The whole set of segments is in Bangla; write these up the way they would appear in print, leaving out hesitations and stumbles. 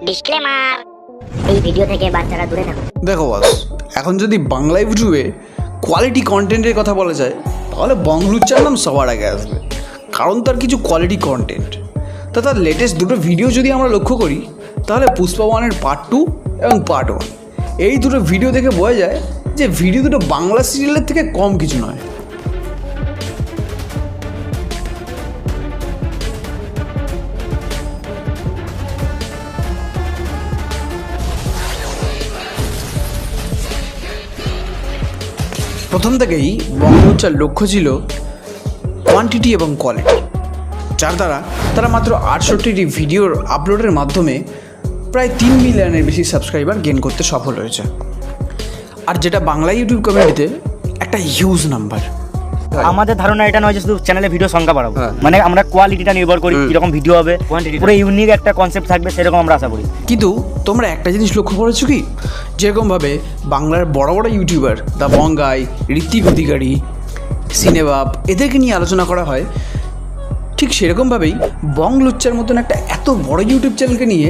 ডিসক্লেমার, এই ভিডিও থেকে বাচ্চারা দূরে থাকুন। দেখো বস, এখন যদি বাংলা ইউটিউবে কোয়ালিটি কন্টেন্টের কথা বলা যায় তাহলে বংলুচ্চার নাম সবার আগে আসবে, কারণ তার কিছু কোয়ালিটি কন্টেন্ট। তার লেটেস্ট দুটো ভিডিও যদি আমরা লক্ষ্য করি তাহলে পুষ্পা 1-এর পার্ট 2 এবং পার্ট 1, এই দুটো ভিডিও দেখে বোঝা যায় যে ভিডিও দুটো বাংলা সিরিয়ালের থেকে কম কিছু নয়। প্রথম থেকেই বংলুচ্চার লক্ষ্য ছিল কোয়ান্টিটি এবং কোয়ালিটি, যার দ্বারা তারা মাত্র 68টি ভিডিওর আপলোডের মাধ্যমে প্রায় 3 মিলিয়নের বেশি সাবস্ক্রাইবার গেইন করতে সফল হয়েছে, আর যেটা বাংলা ইউটিউব কমিউনিটিতে একটা হিউজ নাম্বার। আমাদের ধারণা এটা নয় যে শুধু চ্যানেলে ভিডিও সংখ্যা বাড়াবো, মানে আমরা কোয়ালিটিটা নির্ভর করি, কিরকম ভিডিও হবে, পুরো ইউনিক একটা কনসেপ্ট থাকবে, সেরকম আমরা আশা করি। কিন্তু তোমরা একটা জিনিস লক্ষ্য করেছো কি, যেরকমভাবে বাংলার বড় বড় ইউটিউবার দ্য বঙ্গাই, ঋত্বিক অধিকারী, সিনেবাব এদেরকে নিয়ে আলোচনা করা হয়, ঠিক সেরকমভাবেই বংলুচ্চার মতন একটা এত বড় ইউটিউব চ্যানেলকে নিয়ে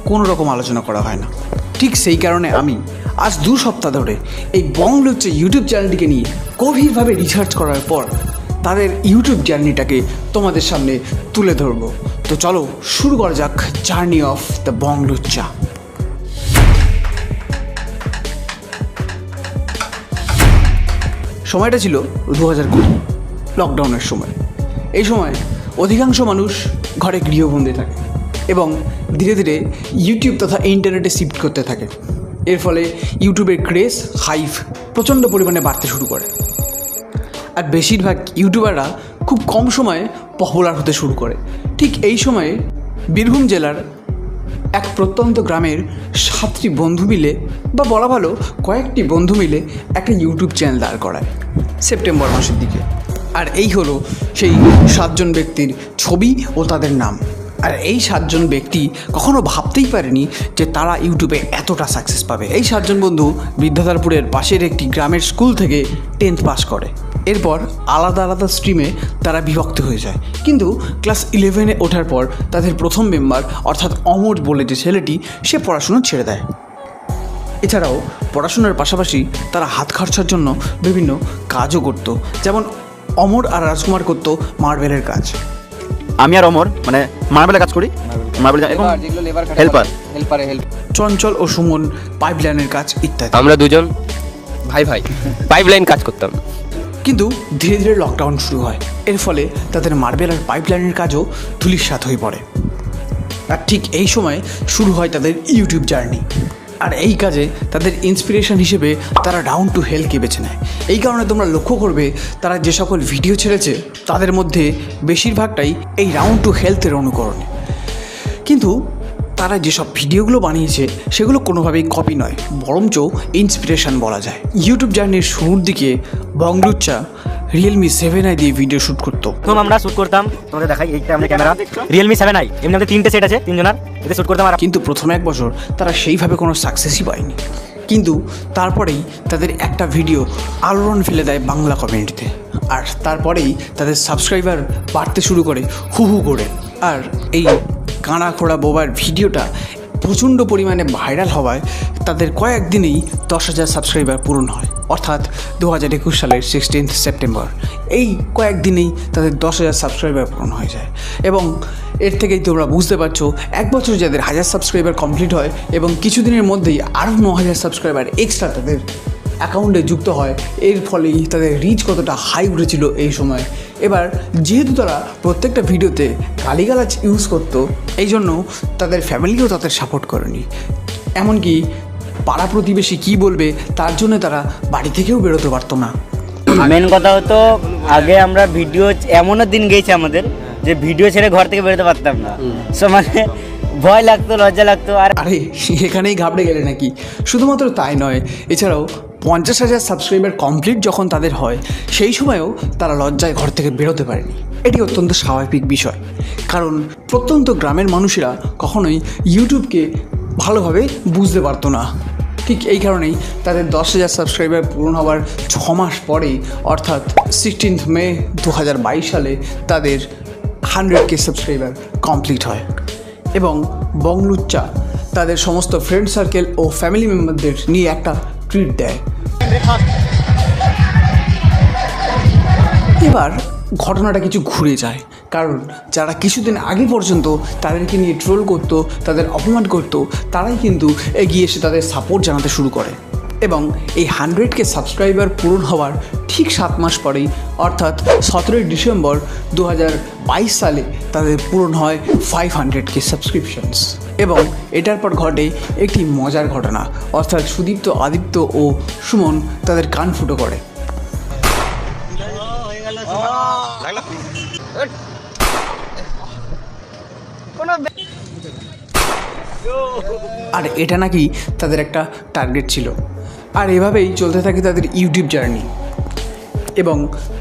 কোনো রকম আলোচনা করা হয় না। ঠিক সেই কারণে আমি আজ 2 সপ্তাহ ধরে এই বংলুচ্চা ইউটিউব চ্যানেলটিকে নিয়ে গভীরভাবে রিসার্চ করার পর তাদের ইউটিউব জার্নিটাকে তোমাদের সামনে তুলে ধরবো। তো চলো শুরু করা যাক জার্নি অফ দ্য বংলুচ্চা। সময়টা ছিল 2020 লকডাউনের সময়। এই সময় অধিকাংশ মানুষ ঘরে গৃহবন্দী থাকে এবং ধীরে ধীরে ইউটিউব তথা ইন্টারনেটে শিফট করতে থাকে। এর ফলে ইউটিউবের ক্রেজ হাইপ প্রচণ্ড পরিমাণে বাড়তে শুরু করে, আর বেশিরভাগ ইউটিউবাররা খুব কম সময়ে পপুলার হতে শুরু করে। ঠিক এই সময়ে বীরভূম জেলার এক প্রত্যন্ত গ্রামের 7টি বন্ধু মিলে, বা বলা ভালো কয়েকটি বন্ধু মিলে একটা ইউটিউব চ্যানেল দাঁড় করায় সেপ্টেম্বর মাসের দিকে। আর এই হলো সেই 7 জন ব্যক্তির ছবি ও তাদের নাম। আর এই 7 জন ব্যক্তি কখনো ভাবতেই পারেনি যে তারা ইউটিউবে এতটা সাকসেস পাবে। এই 7 জন বন্ধু বিদ্যাধরপুরের পাশের একটি গ্রামের স্কুল থেকে 10th পাস করে। এরপর আলাদা আলাদা স্ট্রিমে তারা বিভক্ত হয়ে যায়, কিন্তু ক্লাস 11-এ ওঠার পর তাদের প্রথম মেম্বার অর্থাৎ অমর বলে যে ছেলেটি, সে পড়াশুনো ছেড়ে দেয়। এছাড়াও পড়াশোনার পাশাপাশি তারা হাত খরচার জন্য বিভিন্ন কাজও করতো, যেমন অমর আর রাজকুমার করতো মার্বেলের কাজ। আমি আর অমর মানে মার্বেলের কাজ করি, হেল্পার, চঞ্চল ও সুমন পাইপলাইনের কাজ ইত্যাদি। আমরা দুজন ভাই পাইপলাইন কাজ করতাম। কিন্তু ধীরে ধীরে লকডাউন শুরু হয়, এর ফলে তাদের মার্বেল আর পাইপলাইনের কাজও ধূলিসাৎ হয়ে পড়ে। আর ঠিক এই সময় শুরু হয় তাদের ইউটিউব জার্নি। আর এই কাজে তাদের ইন্সপিরেশন হিসেবে তারা রাউন্ড টু হেলকে বেছে নেয়। এই কারণে তোমরা লক্ষ্য করবে তারা যে সকল ভিডিও ছেড়েছে তাদের মধ্যে বেশিরভাগটাই এই রাউন্ড টু হেলথের অনুকরণে। কিন্তু তারা যেসব ভিডিওগুলো বানিয়েছে সেগুলো কোনোভাবেই কপি নয়, বরঞ্চ ইন্সপিরেশন বলা যায়। ইউটিউব জার্নির শুরুর দিকে বংলুচ্চা রিয়েলমি 7i দিয়ে ভিডিও শ্যুট করতো। প্রথম আমরা শ্যুট করতাম, তোমাদের দেখাই, এইটা আমাদের ক্যামেরা রিয়েলমি 7i, এমনি আমাদের 3টে সেট আছে, 3 জনের, এতে শ্যুট করতাম। কিন্তু প্রথম 1 বছর তারা সেইভাবে কোনো সাকসেসই পায়নি। কিন্তু তারপরেই তাদের একটা ভিডিও আলোড়ন ফেলে দেয় বাংলা কমিউনিটিতে, আর তারপরেই তাদের সাবস্ক্রাইবার বাড়তে শুরু করে হু করে। আর এই কানা খোড়া বোবার ভিডিওটা প্রচণ্ড পরিমাণে ভাইরাল হওয়ায় তাদের কয়েকদিনেই 10,000 সাবস্ক্রাইবার পূরণ হয়, অর্থাৎ 2021 সালের 16 সেপ্টেম্বর। এই কয়েকদিনেই তাদের 10,000 সাবস্ক্রাইবার পূরণ হয়ে যায়, এবং এর থেকেই তোমরা বুঝতে পারছো 1 বছর যাদের 1000 সাবস্ক্রাইবার কমপ্লিট হয় এবং কিছুদিনের মধ্যেই আরও 9,000 সাবস্ক্রাইবার এক্সট্রা তাদের অ্যাকাউন্টে যুক্ত হয়। এর ফলেই তাদের রিচ কতটা হাই উঠেছিল এই সময়। এবার যেহেতু তারা প্রত্যেকটা ভিডিওতে গালিগালাজ ইউজ করতো, এই জন্য তাদের ফ্যামিলিও তাদের সাপোর্ট করেনি। এমনকি পাড়া প্রতিবেশী কী বলবে তার জন্য তারা বাড়ি থেকেও বেরোতে পারতো না। মেন কথা হতো, আগে আমরা ভিডিও, এমনও দিন গেছে আমাদের যে ভিডিও ছেড়ে ঘর থেকে বেরোতে পারতাম না, সো মানে ভয় লাগতো, লজ্জা লাগতো। আর আরে এখানেই ঘাবড়ে গেলে নাকি? শুধুমাত্র তাই নয়, এছাড়াও 50,000 সাবস্ক্রাইবার কমপ্লিট যখন তাদের হয়, সেই সময়েও তারা লজ্জায় ঘর থেকে বেরোতে পারেনি। এটি অত্যন্ত স্বাভাবিক বিষয়, কারণ প্রত্যন্ত গ্রামের মানুষেরা কখনোই ইউটিউবকে ভালোভাবে বুঝতে পারতো না। ঠিক এই কারণেই তাদের 10,000 সাবস্ক্রাইবার পূরণ হওয়ার 6 মাস পরেই, অর্থাৎ 16 মে 2022 সালে তাদের 100K সাবস্ক্রাইবার কমপ্লিট হয় এবং বংলুচ্চা তাদের সমস্ত ফ্রেন্ড সার্কেল ও ফ্যামিলি মেম্বারদের নিয়ে একটা ট্রিট দেয়। এবার ঘটনাটা কিছু ঘুরে যায়, কারণ যারা কিছুদিন আগে পর্যন্ত তাদেরকে নিয়ে ট্রোল করতো, তাদের অপমান করতো, তারাই কিন্তু এগিয়ে এসে তাদের সাপোর্ট জানাতে শুরু করে। এবং এই 100K সাবস্ক্রাইবার পূরণ হওয়ার ঠিক 7 মাস পরেই, অর্থাৎ 17 ডিসেম্বর 2022 সালে তাদের পূরণ হয় 500K সাবস্ক্রিপশনস। এবং এটার পর ঘটে একটি মজার ঘটনা, অর্থাৎ সুদীপ্ত, আদিত্য ও সুমন তাদের কান ফুটো করে। আর এটা নাকি তাদের একটা টার্গেট ছিল। আর এভাবেই চলতে থাকে তাদের ইউটিউব জার্নি, এবং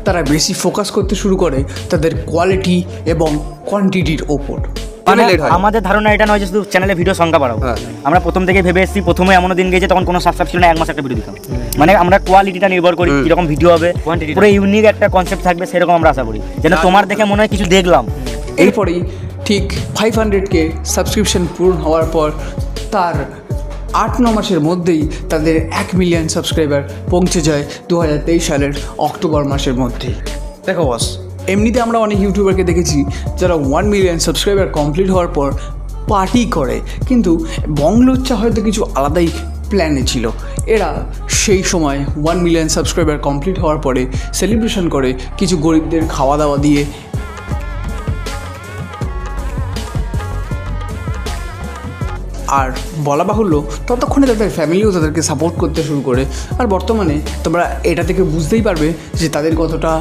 তারা বেশি ফোকাস করতে শুরু করে তাদের কোয়ালিটি এবং কোয়ান্টিটির ওপর। মানে আমাদের ধারণা এটা নয় যে শুধু চ্যানেলে ভিডিও সংখ্যা বাড়াবো, আমরা প্রথম থেকে ভেবে এসেছি, প্রথমে এমন দিন গেছে তখন কোনো সাবস্ক্রাইব ছিল না, 1 মাস একটা ভিডিও দিতাম। মানে আমরা কোয়ালিটিটা নির্ভর করি, কিরকম ভিডিও হবে, পুরো ইউনিক একটা কনসেপ্ট থাকবে, সেরকম আমরা আশা করি, যেন তোমার দেখে মনে হয় কিছু দেখলাম। এরপরেই ঠিক 500K সাবস্ক্রিপশন পূরণ হওয়ার পর তার 8-9 মাসের মধ্যেই তাদের 1 মিলিয়ন সাবস্ক্রাইবার পৌঁছে যায় 2023 সালের অক্টোবর মাসের মধ্যেই। দেখো বস, এমনিতে আমরা অনেক ইউটিউবারকে দেখেছি যারা 1 মিলিয়ন সাবস্ক্রাইবার কমপ্লিট হওয়ার পর পার্টি করে, কিন্তু বংলোচ্চা হয়তো কিছু আলাদাই প্ল্যানে ছিল। এরা সেই সময় 1 মিলিয়ন সাবস্ক্রাইবার কমপ্লিট হওয়ার পরে সেলিব্রেশন করে কিছু গরিবদের খাওয়া দাওয়া দিয়ে। আর বলা বাহুল্য, ততক্ষণে তাদের ফ্যামিলিও তাদেরকে সাপোর্ট করতে শুরু করে। আর বর্তমানে তোমরা এটা থেকে বুঝতেই পারবে যে তাদের কতটা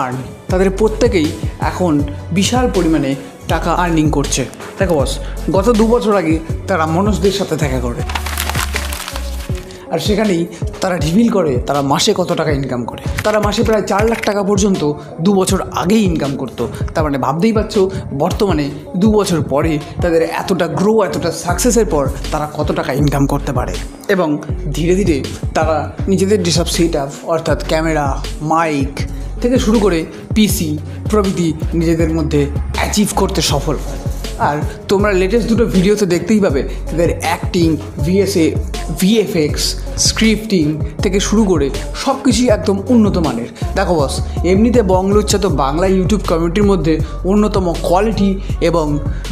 আর্ন। তাদের প্রত্যেকেই এখন বিশাল পরিমাণে টাকা আর্নিং করছে। দেখো বস, গত 2 বছর আগে তারা মনোজদের সাথে দেখা করে, আর সেখানেই তারা রিভিল করে তারা মাসে কত টাকা ইনকাম করে। তারা মাসে প্রায় 4 লাখ টাকা পর্যন্ত 2 বছর আগেই ইনকাম করতো। তার মানে ভাবতেই পারছো বর্তমানে 2 বছর পরে তাদের এতটা গ্রো, এতটা সাকসেসের পর তারা কত টাকা ইনকাম করতে পারে। এবং ধীরে ধীরে তারা নিজেদের যেসব সেট আপ, অর্থাৎ ক্যামেরা, মাইক থেকে শুরু করে পিসি প্রভৃতি নিজেদের মধ্যে অ্যাচিভ করতে সফল হয়। আর তোমরা লেটেস্ট 2টো ভিডিওতে দেখতেই পাবে তাদের অ্যাক্টিং, ভিএফএক্স, স্ক্রিপ্টিং থেকে শুরু করে সব কিছুই একদম উন্নত মানের। দেখো বস, এমনিতে বংলোচ্চা তো বাংলা ইউটিউব কমিউনিটির মধ্যে অন্যতম কোয়ালিটি এবং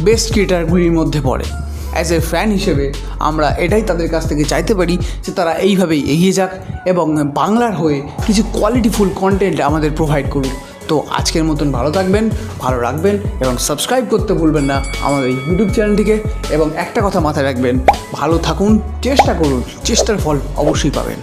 বেস্ট ক্রিয়েটারগুলির মধ্যে পড়ে। অ্যাজ এ ফ্যান হিসেবে আমরা এটাই তাদের কাছ থেকে চাইতে পারি যে তারা এইভাবেই এগিয়ে যাক এবং বাংলার হয়ে কিছু কোয়ালিটিফুল কন্টেন্ট আমাদের প্রোভাইড করুক। তো আজকের মতন ভালো থাকবেন, ভালো রাখবেন এবং সাবস্ক্রাইব করতে ভুলবেন না আমাদের ইউটিউব চ্যানেলটিকে। এবং একটা কথা মাথায় রাখবেন, ভালো থাকুন, চেষ্টা করুন, চেষ্টার ফল অবশ্যই পাবেন।